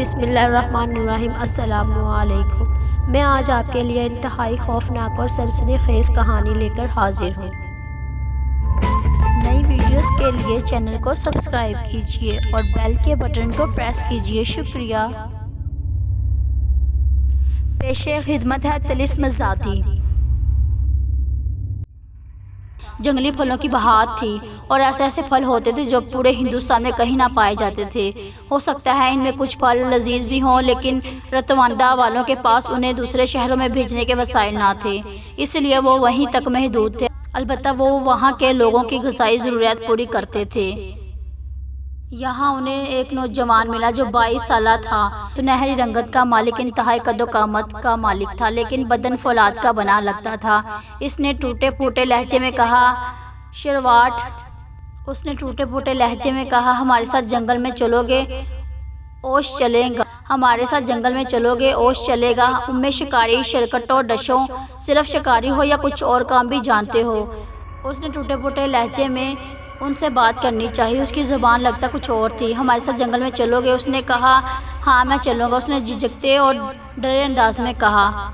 بسم اللہ الرحمن الرحیم۔ السلام علیکم۔ میں آج آپ کے لیے انتہائی خوفناک اور سنسنی خیز کہانی لے کر حاضر ہوں۔ نئی ویڈیوز کے لیے چینل کو سبسکرائب کیجیے اور بیل کے بٹن کو پریس کیجیے۔ شکریہ۔ پیش خدمت ہے طلسم ذاتی۔ جنگلی پھلوں کی بہار تھی اور ایسے ایسے پھل ہوتے تھے جو پورے ہندوستان میں کہیں نہ پائے جاتے تھے۔ ہو سکتا ہے ان میں کچھ پھل لذیذ بھی ہوں، لیکن رتواندا والوں کے پاس انہیں دوسرے شہروں میں بھیجنے کے وسائل نہ تھے، اس لیے وہ وہیں تک محدود تھے۔ البتہ وہ وہاں کے لوگوں کی غذائی ضروریات پوری کرتے تھے۔ یہاں انہیں ایک نوجوان ملا جو 22 سالہ تھا۔ سنہری رنگت کا مالک، انتہائی قد و قامت کا مالک تھا، لیکن بدن فولاد کا بنا لگتا تھا۔ اس نے ٹوٹے پھوٹے لہجے میں کہا، ہمارے ساتھ جنگل میں چلو گے؟ اوش چلے گا۔ ہمارے ساتھ جنگل میں چلو گے؟ اوش چلے گا۔ میں شکاری شرکٹوں ڈشوں، صرف شکاری ہو یا کچھ اور کام بھی جانتے ہو؟ اس نے ٹوٹے پھوٹے لہجے میں ان سے بات کرنی چاہی، اس کی زبان لگتا کچھ اور تھی۔ ہمارے ساتھ جنگل میں چلو گے؟ اس نے کہا، ہاں میں چلوں گا۔ اس نے جھجکتے اور ڈرے انداز میں کہا،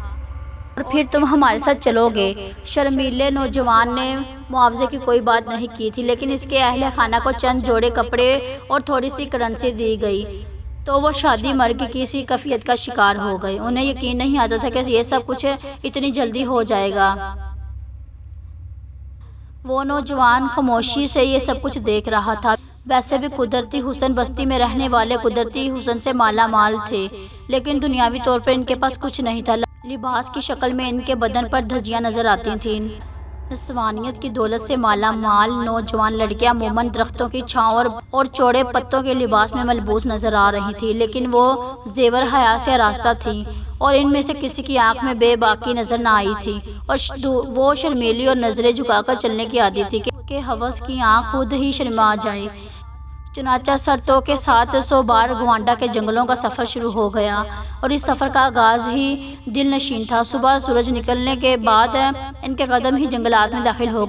اور پھر تم ہمارے ساتھ چلو گے؟ شرمیلے نوجوان نے معاوضے کی کوئی بات نہیں کی تھی، لیکن اس کے اہل خانہ کو چند جوڑے کپڑے اور تھوڑی سی کرنسی دی گئی تو وہ شادی مرگ کی سی کیفیت کا شکار ہو گئے۔ انہیں یقین نہیں آتا تھا کہ یہ سب کچھ اتنی جلدی ہو جائے گا۔ وہ نوجوان خاموشی سے یہ سب کچھ دیکھ رہا تھا۔ ویسے بھی قدرتی حسن، بستی میں رہنے والے قدرتی حسن سے مالا مال تھے، لیکن دنیاوی طور پر ان کے پاس کچھ نہیں تھا۔ لباس کی شکل میں ان کے بدن پر دھجیاں نظر آتی تھیں۔ نسوانیت کی دولت سے مالا مال نوجوان لڑکیاں عموماً درختوں کی چھاؤں اور چوڑے پتوں کے لباس میں ملبوس نظر آ رہی تھیں، لیکن وہ زیور حیا سے آراستہ تھیں اور ان میں سے کسی کی آنکھ میں بے باکی نظر نہ آئی تھی، اور وہ شرمیلی اور نظریں جھکا کر چلنے کی عادی تھی کہ ہوس کی آنکھ خود ہی شرما جائے۔ چنانچہ سرتوں کے ساتھ 100 بار گوانڈا کے جنگلوں کا سفر شروع ہو گیا، اور اس سفر کا آغاز ہی دل نشین تھا۔ صبح سورج نکلنے کے بعد ان کے قدم ہی جنگلات میں داخل ہو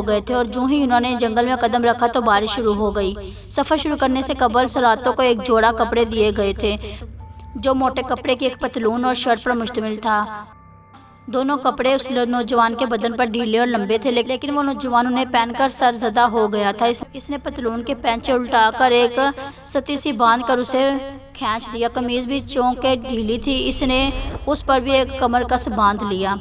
گئے تھے۔ اور جو ہی انہوں نے جنگل میں قدم رکھا تو بارش شروع ہو گئی۔ سفر شروع کرنے سے قبل سراتوں کو ایک جوڑا کپڑے دیے گئے تھے، جو موٹے کپڑے کی ایک پتلون اور شرٹ پر مشتمل تھا۔ دونوں کپڑے اس نوجوان کے بدن پر ڈھیلے اور لمبے تھے، لیکن وہ نوجوان انہیں پہن کر سر زدہ ہو گیا تھا۔ اس نے پتلون کے پینچے الٹا کر ایک ستی سی باندھ کر اسے کھینچ دیا۔ قمیض بھی چونکہ ڈھیلی تھی، اس نے اس پر بھی ایک کمر کس باندھ لیا۔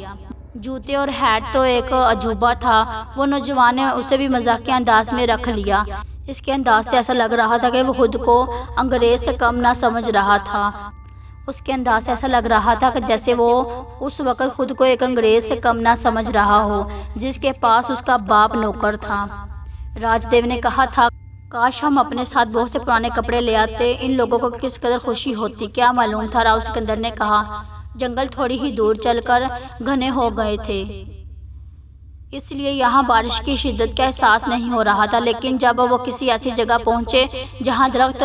جوتے اور ہیٹ تو ایک عجوبہ تھا۔ وہ نوجوان نے اسے بھی مزاحیہ انداز میں رکھ لیا۔ اس کے انداز سے ایسا لگ رہا تھا کہ وہ خود کو انگریز سے کم نہ سمجھ رہا تھا۔ جیسے وہ اس وقت خود کو ایک انگریز سے کم نہ سمجھ رہا ہو جس کے پاس اس کا باپ نوکر تھا۔ راج دیو نے کہا تھا، کاش ہم اپنے ساتھ بہت سے پرانے کپڑے لے آتے، ان لوگوں کو کس قدر خوشی ہوتی۔ کیا معلوم تھا، راؤ سکندر نے کہا۔ جنگل تھوڑی ہی دور چل کر گھنے ہو گئے تھے، اس لیے یہاں بارش کی شدت کا احساس نہیں ہو رہا تھا، لیکن جب وہ کسی ایسی جگہ پہنچے جہاں درخت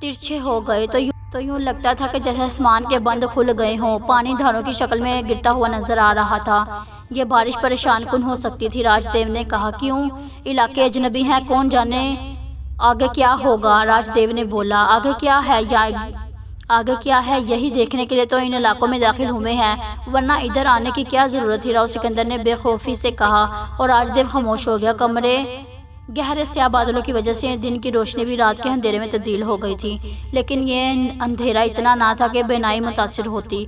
ترچھے ہو گئے تو یوں لگتا تھا کہ جیسے آسمان کے بند کھل گئے ہوں۔ پانی دھاروں کی شکل میں گرتا ہوا نظر آ رہا تھا۔ یہ بارش پریشان کن ہو سکتی تھی، راج دیو نے کہا۔ کیوں؟ علاقے اجنبی ہیں، کون جانے آگے کیا ہوگا، راج دیو نے بولا۔ آگے کیا ہے یہی دیکھنے کے لیے تو ان علاقوں میں داخل ہوئے ہیں، ورنہ ادھر آنے کی کیا ضرورت تھی، راؤ سکندر نے بے خوفی سے کہا، اور راج دیو خاموش ہو گیا۔ کمرے گہرے سیاہ بادلوں کی وجہ سے دن کی روشنی بھی رات کے اندھیرے میں تبدیل ہو گئی تھی، لیکن یہ اندھیرا اتنا نہ تھا کہ بینائی متاثر ہوتی۔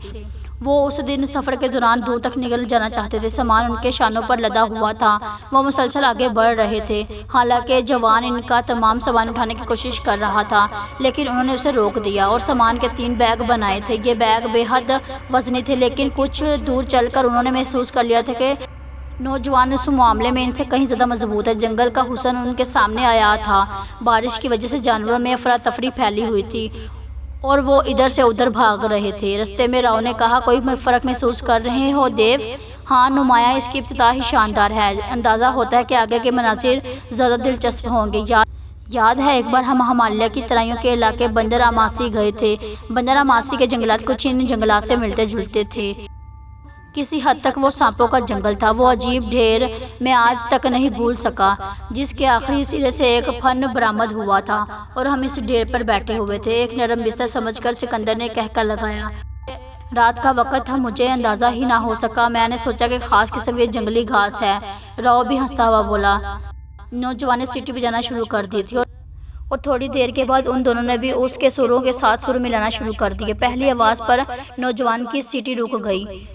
وہ اس دن سفر کے دوران دور تک نکل جانا چاہتے تھے۔ سامان ان کے شانوں پر لدا ہوا تھا، وہ مسلسل آگے بڑھ رہے تھے، حالانکہ جوان ان کا تمام سامان اٹھانے کی کوشش کر رہا تھا، لیکن انہوں نے اسے روک دیا، اور سامان کے 3 بیگ بنائے تھے۔ یہ بیگ بے حد وزنی تھے، لیکن کچھ دور چل کر انہوں نے محسوس کر لیا تھا کہ نوجوان اس معاملے میں ان سے کہیں زیادہ مضبوط ہے۔ جنگل کا حسن ان کے سامنے آیا تھا۔ بارش کی وجہ سے جانوروں میں افراتفری پھیلی ہوئی تھی اور وہ ادھر سے ادھر بھاگ رہے تھے۔ رستے میں راؤ نے کہا، کوئی فرق محسوس کر رہے ہو دیو؟ ہاں، نمایاں۔ اس کی ابتدا ہی شاندار ہے، اندازہ ہوتا ہے کہ آگے کے مناظر زیادہ دلچسپ ہوں گے۔ یاد ہے ایک بار ہم ہمالیہ کی ترائیوں کے علاقے بندر آماسی گئے تھے۔ بندر آماسی کے جنگلات کچھ ان جنگلات سے ملتے جلتے تھے۔ کسی حد تک وہ سانپوں کا جنگل تھا۔ وہ عجیب ڈھیر میں آج تک نہیں بھول سکا جس کے آخری سرے سے ایک فن برآمد ہوا تھا اور ہم اس ڈھیر پر بیٹھے ہوئے تھے۔ ایک نرم بستر سمجھ کر سکندر نے کہکا لگایا۔ رات کا وقت تھا، مجھے اندازہ ہی نہ ہو سکا۔ میں نے سوچا کہ خاص قسم کی جنگلی گھاس ہے۔ راؤ بھی ہنستا ہوا بولا۔ نوجوان نے سیٹی بجانا شروع کر دی تھی اور تھوڑی دیر کے بعد ان دونوں نے بھی اس کے سروں کے ساتھ سر ملانا شروع کر دیے۔ پہلی آواز پر نوجوان کی سیٹی رک گئی،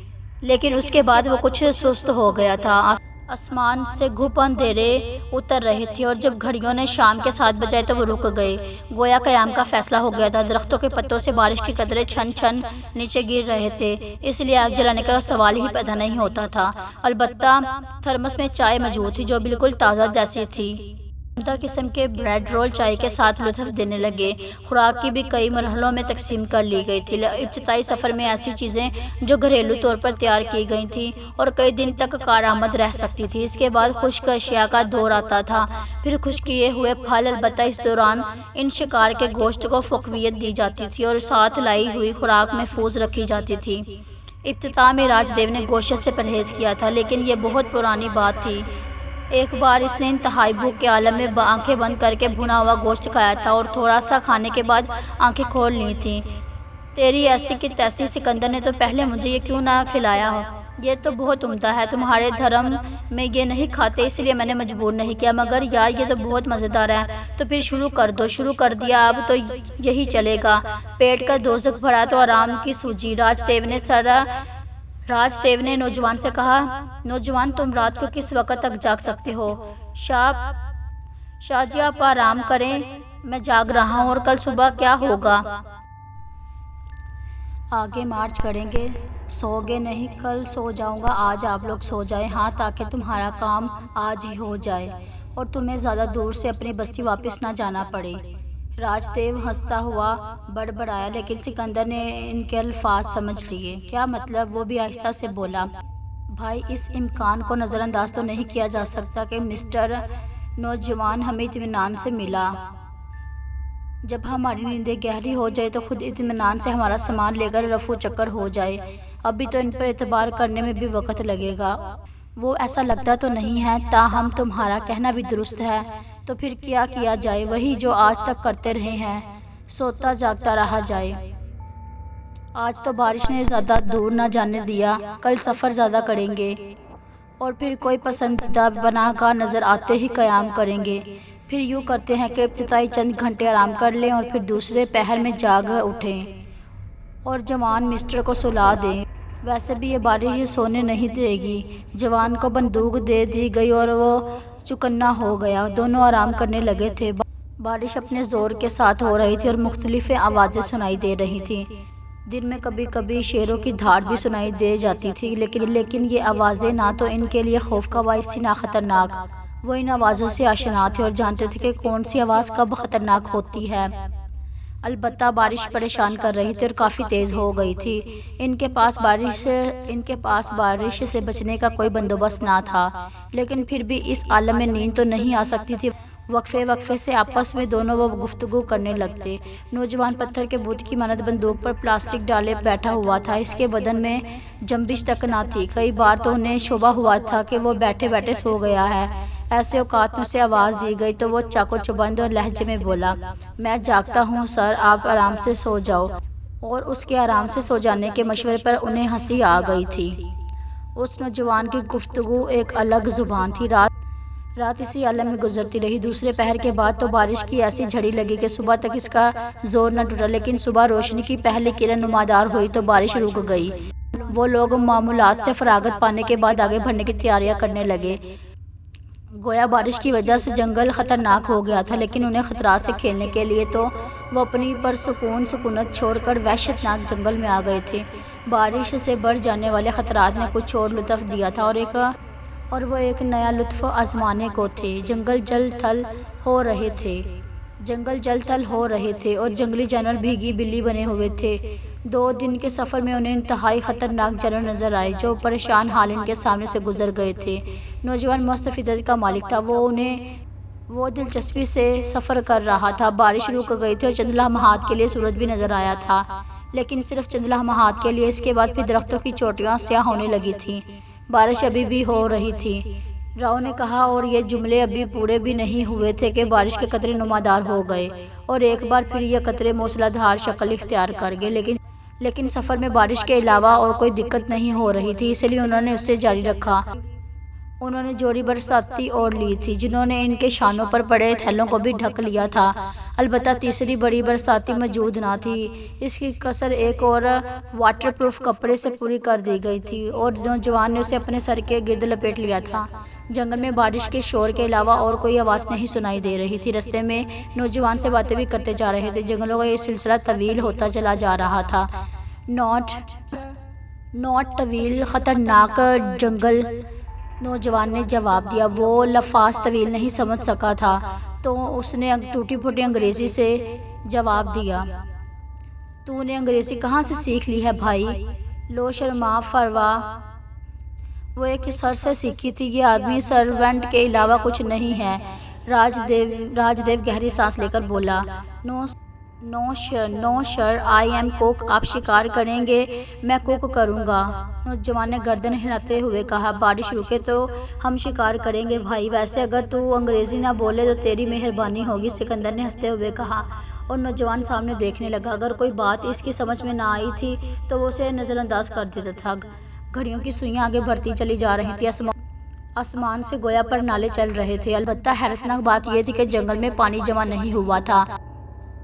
لیکن اس کے بعد وہ کچھ سست ہو گیا تھا۔ آسمان سے گھپ اندھیرے اتر رہے تھے اور جب گھڑیوں نے شام کے 7 بجائے تو وہ رک گئے، گویا قیام کا فیصلہ ہو گیا تھا۔ درختوں کے پتوں سے بارش کے قطرے چھن چھن نیچے گر رہے تھے، اس لیے آگ جلانے کا سوال ہی پیدا نہیں ہوتا تھا۔ البتہ تھرمس میں چائے موجود تھی جو بالکل تازہ جیسی تھی۔ عمدہ قسم کے بریڈ رول چائے کے ساتھ لطف دینے لگے۔ خوراک کی بھی کئی مرحلوں میں تقسیم کر لی گئی تھی۔ ابتدائی سفر میں ایسی چیزیں جو گھریلو طور پر تیار کی گئی تھیں اور کئی دن تک کارآمد رہ سکتی تھی، اس کے بعد خشک اشیاء کا دور آتا تھا، پھر خشک کیے ہوئے پھل۔ البتہ اس دوران ان شکار کے گوشت کو فوقیت دی جاتی تھی اور ساتھ لائی ہوئی خوراک محفوظ رکھی جاتی تھی۔ ابتدا میں راج دیو نے گوشت سے پرہیز کیا تھا، لیکن یہ بہت پرانی بات تھی۔ ایک بار اس نے انتہائی بھوک کے عالم میں آنکھیں بند کر کے بھنا ہوا گوشت کھایا تھا اور تھوڑا سا کھانے کے بعد آنکھیں کھول لی تھیں۔ تیری ایسی کی تیسی، سکندر نے تو پہلے مجھے یہ کیوں نہ کھلایا ہو؟ یہ تو بہت عمدہ ہے، تمہارے دھرم میں یہ نہیں کھاتے اس لیے میں نے مجبور نہیں کیا، مگر یار یہ تو بہت مزیدار ہے۔ تو پھر شروع کر دو۔ شروع کر دیا، اب تو یہی چلے گا۔ پیٹ کا دوزخ بھرا تو آرام کی سوجی۔ راج دیو نے نوجوان سے کہا۔ نوجوان، تم رات کو کس وقت تک جاگ سکتے ہو؟ شاہ جی آپ آرام کریں، میں جاگ رہا ہوں۔ اور کل صبح کیا ہوگا؟ آگے مارچ کریں گے؟ سو گے نہیں؟ کل سو جاؤں گا، آج آپ لوگ سو جائیں۔ ہاں، تاکہ تمہارا کام آج ہی ہو جائے اور تمہیں زیادہ دور سے اپنی بستی واپس نہ جانا پڑے۔ راج دیو ہنستا ہوا بڑبڑایا، لیکن سکندر نے ان کے الفاظ سمجھ لیے۔ کیا مطلب؟ وہ بھی آہستہ سے بولا۔ بھائی، اس امکان کو نظر انداز تو نہیں کیا جا سکتا کہ مسٹر نوجوان ہمیں اطمینان سے ملا۔ جب ہماری نیندیں گہری ہو جائے تو خود اطمینان سے ہمارا سامان لے کر رفو چکر ہو جائے۔ ابھی تو ان پر اعتبار کرنے میں بھی وقت لگے گا۔ وہ ایسا لگتا تو نہیں ہے، تاہم تمہارا کہنا بھی درست ہے۔ تو پھر کیا جائے؟ وہی جو آج تک کرتے رہے ہیں، سوتا جاگتا رہا جائے۔ آج تو بارش نے زیادہ دور نہ جانے دیا، کل سفر زیادہ کریں گے اور پھر کوئی پسندیدہ بناگاہ نظر آتے ہی قیام کریں گے۔ پھر یوں کرتے ہیں کہ ابتدائی چند گھنٹے آرام کر لیں اور پھر دوسرے پہر میں جاگ اٹھیں اور جوان مسٹر کو سلا دیں۔ ویسے بھی یہ بارش سونے نہیں دے گی۔ جوان کو بندوق دے دی گئی اور وہ چکنا ہو گیا۔ دونوں آرام کرنے لگے تھے۔ بارش اپنے زور کے ساتھ ہو رہی تھی اور مختلف آوازیں سنائی دے رہی تھیں۔ دن میں کبھی کبھی شیروں کی دھاڑ بھی سنائی دے جاتی تھی، لیکن یہ آوازیں نہ تو ان کے لیے خوف کا باعث تھی نہ خطرناک۔ وہ ان آوازوں سے آشنا تھے اور جانتے تھے کہ کون سی آواز کب خطرناک ہوتی ہے۔ البتہ بارش پریشان کر رہی تھی اور کافی تیز ہو گئی تھی۔ ان کے پاس بارش سے بچنے کا کوئی بندوبست نہ تھا، لیکن پھر بھی اس عالم میں نیند تو نہیں آ سکتی تھی۔ وقفے سے آپس میں دونوں وہ گفتگو کرنے لگتے۔ نوجوان پتھر کے بت کی مانند بندوق پر پلاسٹک ڈالے بیٹھا ہوا تھا، اس کے بدن میں جنبش تک نہ تھی۔ کئی بار تو انہیں شبہ ہوا تھا کہ وہ بیٹھے بیٹھے سو گیا ہے۔ ایسے اوقات میں اسے آواز دی گئی تو وہ چاقو چبند لہجے میں بولا، میں جاگتا ہوں سر، آپ آرام سے سو جاؤ۔ اور اس کے آرام سے سو جانے کے مشورے پر انہیں ہنسی آ گئی تھی۔ اس نوجوان کی گفتگو ایک الگ زبان تھی۔ رات اسی عالم میں گزرتی رہی۔ دوسرے پہر کے بعد تو بارش کی ایسی جھڑی لگی کہ صبح تک اس کا زور نہ ٹوٹا، لیکن صبح روشنی کی پہلی کرن نمودار ہوئی تو بارش رک گئی۔ وہ لوگ معمولات سے فراغت پانے کے بعد آگے بڑھنے کی تیاریاں کرنے لگے۔ گویا بارش کی وجہ سے جنگل خطرناک ہو گیا تھا، لیکن انہیں خطرات سے کھیلنے کے لیے تو وہ اپنی سکونت چھوڑ کر وحشت ناک جنگل میں آ گئے تھے۔ بارش سے بڑھ جانے والے خطرات نے کچھ اور لطف دیا تھا اور وہ ایک نیا لطف آزمانے کو تھے۔ جنگل جل تھل ہو رہے تھے اور جنگلی جانور بھیگی بلی بنے ہوئے تھے۔ 2 دن کے سفر میں انہیں انتہائی خطرناک جانور نظر آئے جو پریشان حال ان کے سامنے سے گزر گئے تھے۔ نوجوان مست فطرت کا مالک تھا، وہ دلچسپی سے سفر کر رہا تھا۔ بارش رک گئی تھی اور چند لمحات کے لیے سورج بھی نظر آیا تھا، لیکن صرف چند لمحات کے لیے۔ اس کے بعد پھر درختوں کی چوٹیاں سیاہ ہونے لگی تھیں۔ بارش ابھی بھی ہو رہی تھی، راؤ نے کہا، اور یہ جملے ابھی پورے بھی نہیں ہوئے تھے کہ بارش کے قطرے نمودار ہو گئے اور ایک بار پھر یہ قطرے موسلادھار شکل اختیار کر گئے۔ لیکن سفر میں بارش کے علاوہ اور کوئی دقت نہیں ہو رہی تھی، اس لیے انہوں نے اسے جاری رکھا۔ انہوں نے جوڑی برساتی اوڑھ لی تھی جنہوں نے ان کے شانوں پر پڑے تھیلوں کو بھی ڈھک لیا تھا۔ البتہ تیسری بڑی برساتی موجود نہ تھی۔ اس کی کسر ایک اور واٹر پروف کپڑے سے پوری کر دی گئی تھی اور نوجوان نے اسے اپنے سر کے گرد لپیٹ لیا تھا۔ جنگل میں بارش کے شور کے علاوہ اور کوئی آواز نہیں سنائی دے رہی تھی۔ رستے میں نوجوان سے باتیں بھی کرتے جا رہے تھے۔ جنگلوں کا یہ سلسلہ طویل ہوتا چلا جا رہا تھا۔ نوٹ طویل خطرناک جنگل، نوجوان نے جواب دیا۔ وہ لفظ طویل نہیں سمجھ سکا تھا تو اس نے ٹوٹی پھوٹی انگریزی سے جواب دیا۔ تو نے انگریزی کہاں سے سیکھ لی ہے بھائی؟ لو شرما فروا، وہ ایک سر سے سیکھی تھی۔ یہ آدمی سرونٹ کے علاوہ کچھ نہیں ہے۔ راج دیو گہری سانس لے کر بولا۔ نو سر، آئی ایم کوک۔ آپ شکار کریں گے؟ میں کوک کروں گا، نوجوان نے گردن ہلاتے ہوئے کہا۔ بارش رکے تو ہم شکار کریں گے بھائی، ویسے اگر تو انگریزی نہ بولے تو تیری مہربانی ہوگی، سکندر نے ہنستے ہوئے کہا اور نوجوان سامنے دیکھنے لگا۔ اگر کوئی بات اس کی سمجھ میں نہ آئی تھی تو وہ اسے نظر انداز کر دیتا تھا۔ گھڑیوں کی سوئیاں آگے بڑھتی چلی جا رہی تھی، آسمان سے گویا پر نالے چل رہے تھے۔ البتہ حیرتناک بات یہ تھی کہ جنگل میں پانی جمع نہیں ہوا تھا،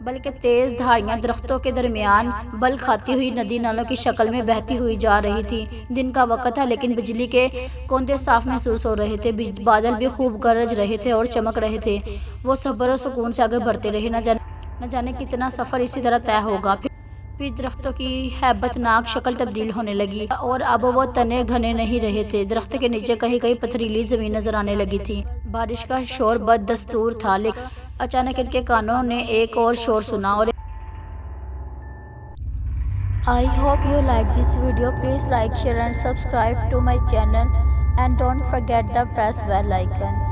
بلکہ تیز دھاریاں درختوں کے درمیان بل کھاتی ہوئی ندی نالوں کی شکل میں بہتی ہوئی جا رہی تھی۔ دن کا وقت تھا لیکن بجلی کے کوندے صاف محسوس ہو رہے تھے۔ بادل بھی خوب گرج رہے تھے اور چمک رہے تھے۔ وہ صبر و سکون سے آگے بڑھتے رہے، نہ جانے کتنا سفر اسی طرح طے ہوگا۔ پھر درختوں کی ہیبت ناک شکل تبدیل ہونے لگی اور اب وہ تنے گھنے نہیں رہے تھے۔ درخت کے نیچے کہیں کہیں پتھریلی زمین نظر آنے لگی تھی۔ بارش کا شور بد دستور تھا، لیکن اچانک ان کے کانوں نے ایک اور شور سنا اور I hope you like this video. Please like, share and subscribe to my channel and don't forget the press bell icon.